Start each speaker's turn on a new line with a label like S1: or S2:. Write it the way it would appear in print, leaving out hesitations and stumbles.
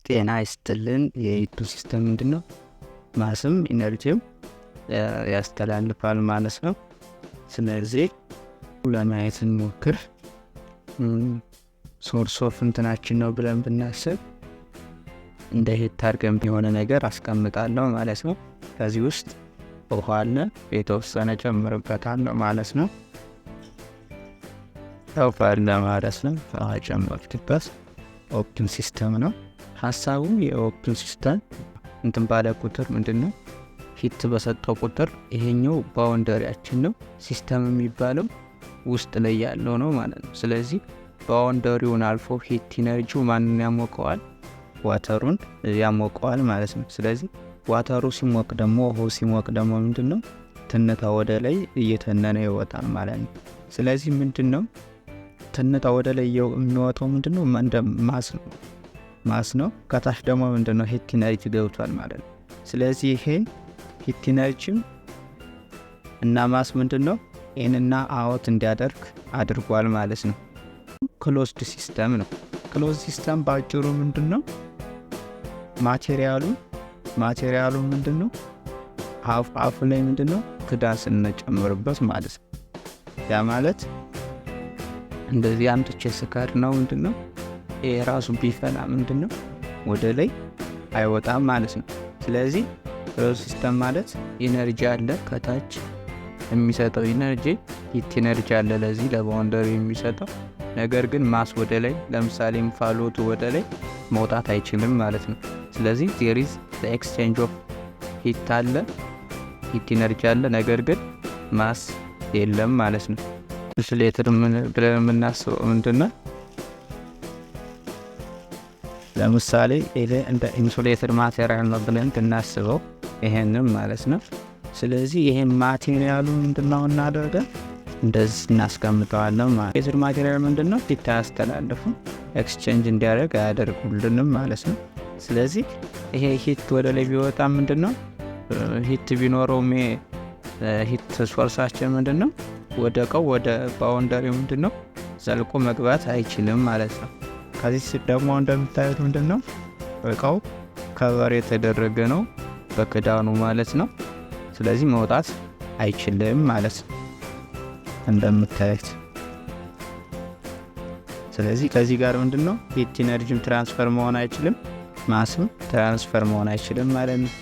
S1: ጤና ይስጥልን። የኢቱ ሲስተም ምንድነው? ማስም ኢነርጂም ያስተላልፋል ማለት ነው። ስለዚህ ለማየት እንሞክር። ሶርስ ኦፍ እንትናችን ነው ብለን ብናስብ እንደ ሂት አድርገን የሆነ ነገር አስቀምጣለሁ ማለት ነው። ከዚህ ውስጥ ውሃ አለ፣ የተወሰነ ጨምርበታለሁ ማለት ነው። ታውቃለ ማለት ነው። ጨምርበት ኦፕን ሲስተም ነው ሐሳቡ። የኦፕን ሲስተም እንትን ባለ ቁጥር ምንድነው ሂት በሰጠው ቁጥር ይሄኛው ባውንደሪያችን ነው። ሲስተም የሚባለው ውስጥ ላይ ያለው ነው ማለት ነው። ስለዚህ ባውንደሪውን አልፎ ሂት ኢነርጂው ማንን ያሞቀዋል? ዋተሩን ያሞቀዋል ማለት ነው። ስለዚህ ዋተሩ ሲሞቅ ደግሞ ውሃው ሲሞቅ ደግሞ ምንድነው ትንታ ወደ ላይ እየተነነ ይወጣል ማለት ነው። ስለዚህ ምንድነው ትንታ ወደ ላይ የሚወጣው ምንድነው እንደ ማስ ነው። ከታች ደግሞ ምንድነው ሂት ኢነርጂ ገብቷል ማለት ነው። ስለዚህ ይሄ ሂት ኢነርጂም እና ማስ ምንድነው ኢንና አውት እንዲያደርግ አድርጓል ማለት ነው። ክሎዝድ ሲስተም ነው። ክሎዝድ ሲስተም ባጭሩ ምንድነው ማቴሪያሉ ምንድነው አፉ ላይ ምንድነው ክዳን ስንጨምርበት ማለት ነው። ያ ማለት እንደዚህ አንጥቼ ስካር ነው ምንድነው የራሱ ቢፈላ ምንድነው ወደ ላይ አይወጣም ማለት ነው። ስለዚህ ክሎዝድ ሲስተም ማለት ኢነርጂ አለ ከታች የሚሰጠው ኢነርጂ ሂት ኢነርጂ አለ ለዚህ ለባውንደሪ የሚሰጠው ነገር ግን ማስ ወደ ላይ ለምሳሌ እንፋሎቱ ወደ ላይ መውጣት አይችልም ማለት ነው። ስለዚህ there is the exchange of ሂት አለ ሂት ኢነርጂ አለ ነገር ግን ማስ የለም ማለት ነው። ኢንሱሌተር ብለን የምናስበው ምንድነው ለምሳሌ ይሄ እንደ ኢንሱሌተር ማቴሪያል ነው ብለን እናስበው ይሄንን ማለት ነው። ስለዚህ ይሄ ማቴሪያሉ ምንድነው እናደርጋለን እንደዚህ እናስቀምጠዋለን ማለት ነው። ማቴሪያል ምንድነው ሂት አያስተላልፍም ኤክስቼንጅ እንዲያደርግ አያደርጉልንም ማለት ነው። ስለዚህ ይሄ ሂት ወደ ላይ ቢወጣ ምንድነው ሂት ቢኖረው ሂት ሶርሳችን ምንድነው ወደ ባውንደሪ ምንድነው ዘልቆ መግባት አይችልም ማለት ነው። ከዚህ ደግሞ እንደምታዩት ምንድነው እቃው ከቨር የተደረገ ነው በክዳኑ ማለት ነው። ስለዚህ መውጣት አይችልም ማለት ነው እንደምታዩት። ስለዚህ ከዚህ ጋር ምንድነው ሂት ኢነርጂም ትራንስፈር መሆን አይችልም ማስም ትራንስፈር መሆን አይችልም ማለት ነው።